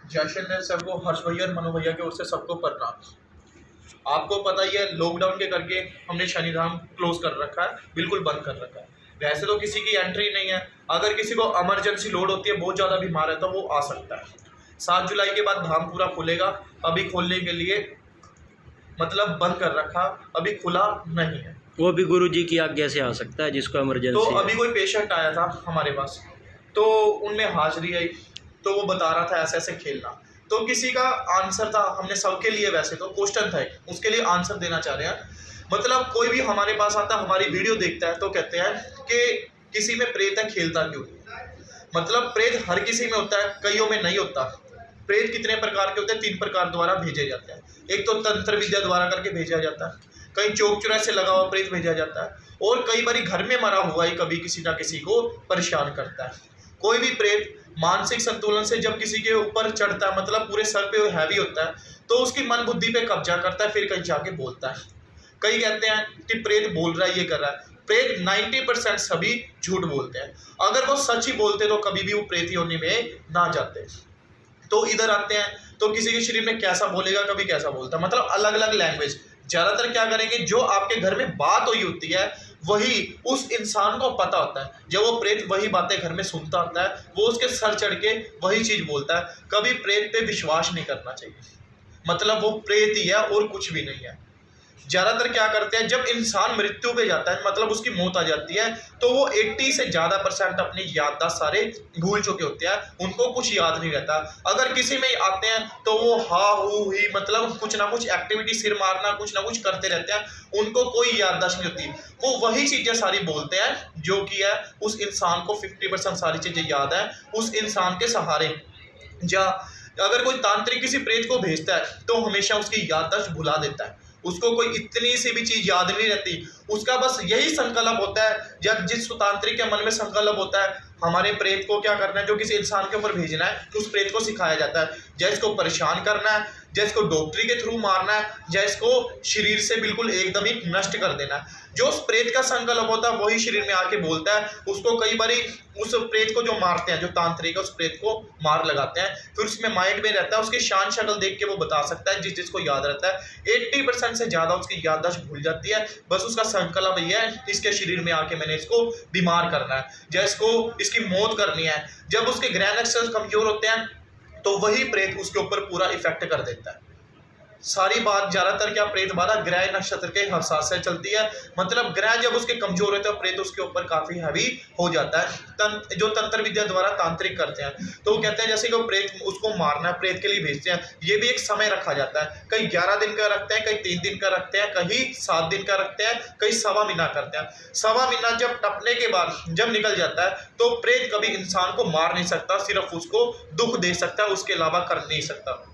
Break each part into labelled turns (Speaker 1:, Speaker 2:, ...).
Speaker 1: Jaishankar sir को, हर्ष भैया और मनु भैया की ओर से सबको प्रणाम। आपको पता ही है लॉकडाउन के करके हमने शनिधाम क्लोज कर रखा है, बिल्कुल बंद कर रखा है। वैसे तो किसी की एंट्री नहीं है, अगर किसी को इमरजेंसी लोड होती है, बहुत ज़्यादा बीमार है तो वो आ सकता है। 7 जुलाई के बाद धाम पूरा खुलेगा, अभी खोलने के लिए मतलब बंद कर रखा, अभी खुला नहीं है।
Speaker 2: वो भी गुरु जी की आज्ञा से आ सकता है जिसको इमरजेंसी
Speaker 1: तो अभी कोई पेशेंट आया था हमारे पास, तो उनमें हाजिरी आई, तो वो बता रहा था ऐसे ऐसे खेलना, तो किसी का आंसर था, हमने सबके लिए वैसे तो क्वेश्चन था उसके लिए आंसर देना चाह रहे हैं। मतलब कोई भी हमारे पास आता, हमारी वीडियो देखता है तो कहते हैं कि किसी में प्रेत है, खेलता क्यों? मतलब प्रेत हर किसी में होता है, कईयों में नहीं होता। प्रेत कितने प्रकार के होते हैं? 3 प्रकार द्वारा भेजे जाते हैं। एक तो तंत्र विद्या द्वारा करके भेजा जाता है, कहीं चौक चौराहे से लगा हुआ प्रेत भेजा जाता है, और कई बार घर में मरा हुआ ही कभी किसी ना किसी को परेशान करता है। कोई भी प्रेत मानसिक संतुलन से जब किसी के ऊपर चढ़ता है, मतलब पूरे सर पे हैवी होता है, तो उसकी मन बुद्धि पे कब्जा करता है, फिर कहीं जाके बोलता है। कई कहते हैं कि प्रेत बोल रहा है, ये कर रहा है। प्रेत 90% सभी झूठ बोलते हैं। अगर वो सच ही बोलते तो कभी भी वो प्रेत होने में ना जाते। तो इधर आते हैं तो किसी के शरीर में कैसा बोलेगा, कभी कैसा बोलता है, मतलब अलग अलग लैंग्वेज। ज्यादातर क्या करेंगे, जो आपके घर में बात हुई होती है वही उस इंसान को पता होता है। जब वो प्रेत वही बातें घर में सुनता होता है, वो उसके सर चढ़ के वही चीज बोलता है। कभी प्रेत पे विश्वास नहीं करना चाहिए, मतलब वो प्रेत ही है और कुछ भी नहीं है। ज्यादातर क्या करते हैं, जब इंसान मृत्यु पे जाता है, मतलब उसकी मौत आ जाती है, तो वो 80 से ज्यादा % अपनी याददाश्त सारे भूल चुके होते हैं, उनको कुछ याद नहीं रहता। अगर किसी में आते हैं तो वो हा हू ही, मतलब कुछ ना कुछ एक्टिविटी, सिर मारना, कुछ ना कुछ करते रहते हैं, उनको कोई याददाश्त नहीं होती। वो वही चीजें सारी बोलते हैं जो कि है उस इंसान को 50% सारी चीजें याद है उस इंसान के सहारे। या अगर कोई तांत्रिक किसी प्रेत को भेजता है तो हमेशा उसकी याददाश्त भुला देता है, उसको कोई इतनी सी भी चीज याद नहीं रहती। उसका बस यही संकल्प होता है, जब जिस तांत्रिक के मन में संकल्प होता है हमारे प्रेत को क्या करना है, जो किसी इंसान के ऊपर भेजना है, उस प्रेत को सिखाया जाता है, या इसको परेशान करना है, या इसको डॉक्टरी के थ्रू मारना है, या इसको शरीर से बिल्कुल एकदम ही नष्ट कर देना है। जो उस प्रेत का संकल्प होता है वही शरीर में आके बोलता है। उसको कई बार उस प्रेत को जो मारते हैं, जो तांत्रिक है, उस प्रेत को मार लगाते हैं, फिर उसमें माइंड में रहता है, उसकी शान शक्ल देख के वो बता सकता है, जिस जिसको याद रहता है। 80% से ज्यादा उसकी याददाश्त भूल जाती है। बस उसका संकल्प ये है, इसके शरीर में आके मैंने इसको बीमार करना है, या इसको इसकी मौत करनी है। जब उसके ग्रह नक्षत्र कमजोर होते हैं तो वही प्रेत उसके ऊपर पूरा इफेक्ट कर देता है। सारी बात ज्यादातर क्या प्रेत बाधा ग्रह नक्षत्र के हिसाब से चलती है। मतलब ग्रह जब उसके कमजोर होते हैं, प्रेत उसके ऊपर काफी हैवी हो जाता है। जो तंत्र विद्या द्वारा तांत्रिक करते हैं तो वो कहते हैं जैसे कि प्रेत उसको मारना है, प्रेत के लिए भेजते हैं। ये भी एक समय रखा जाता है, कहीं 11 दिन का रखते हैं, कहीं 3 दिन का रखते हैं, कहीं 7 दिन का रखते हैं, कहीं 1.25 महीना करते हैं। 1.25 महीना जब टपने के बाद जब निकल जाता है तो प्रेत कभी इंसान को मार नहीं सकता, सिर्फ उसको दुख दे सकता है, उसके अलावा कर नहीं सकता।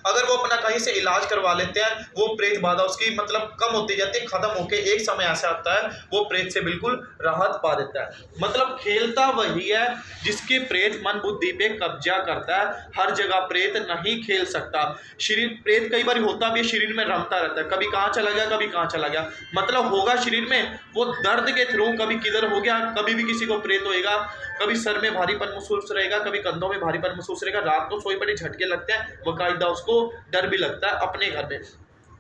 Speaker 1: अगर वो अपना कहीं से इलाज करवा लेते हैं, वो प्रेत बाधा उसकी मतलब कम होती जाती है, खत्म होके एक समय ऐसा आता है वो प्रेत से बिल्कुल राहत पा देता है। मतलब खेलता वही है जिसके प्रेत मन बुद्धि पे कब्जा करता है। हर जगह प्रेत नहीं खेल सकता। शरीर प्रेत कई बार होता भी शरीर में रमता रहता है, कभी कहाँ चला गया, कभी कहाँ चला गया, मतलब होगा शरीर में, वो दर्द के थ्रू कभी किधर हो गया। कभी भी किसी को प्रेत होएगा, कभी सर में भारीपन महसूस रहेगा, कभी कंधों में भारीपन महसूस रहेगा, रात को सोई पड़े झटके लगते हैं, बाकायदा उसको डर भी लगता है अपने घर में।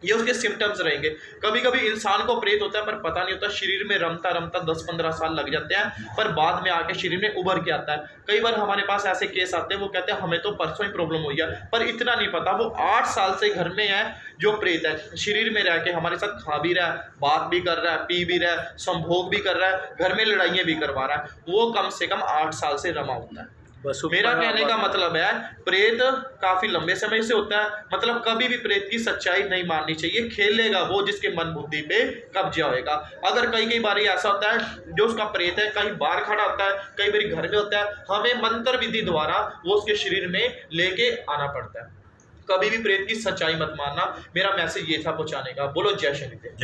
Speaker 1: ये उसके सिम्टम्स रहेंगे। कभी कभी इंसान को प्रेत होता है पर पता नहीं होता, शरीर में रमता रमता 10-15 साल लग जाते हैं, पर बाद में आके शरीर में उभर के आता है। कई बार हमारे पास ऐसे केस आते हैं, वो कहते हैं हमें तो परसों ही प्रॉब्लम हुई है, पर इतना नहीं पता वो 8 साल से घर में है। जो प्रेत है शरीर में रह के हमारे साथ खा भी रहा है, बात भी कर रहा है, पी भी रहा है, संभोग भी कर रहा है, घर में लड़ाइयाँ भी करवा रहा है, वो कम से कम 8 साल से रमा होता है। मेरा कहने का मतलब है प्रेत काफी लंबे समय से होता है। मतलब कभी भी प्रेत की सच्चाई नहीं माननी चाहिए। खेलेगा वो जिसके मन बुद्धि पे कब्जा होएगा। अगर कई बार ऐसा होता है जो उसका प्रेत है कहीं बाहर खड़ा होता है, कई बार घर में होता है, हमें मंत्र विधि द्वारा वो उसके शरीर में लेके आना पड़ता है। कभी भी प्रेत की सच्चाई मत मानना। मेरा मैसेज ये था पहुंचाने का। बोलो जय शनिदेव।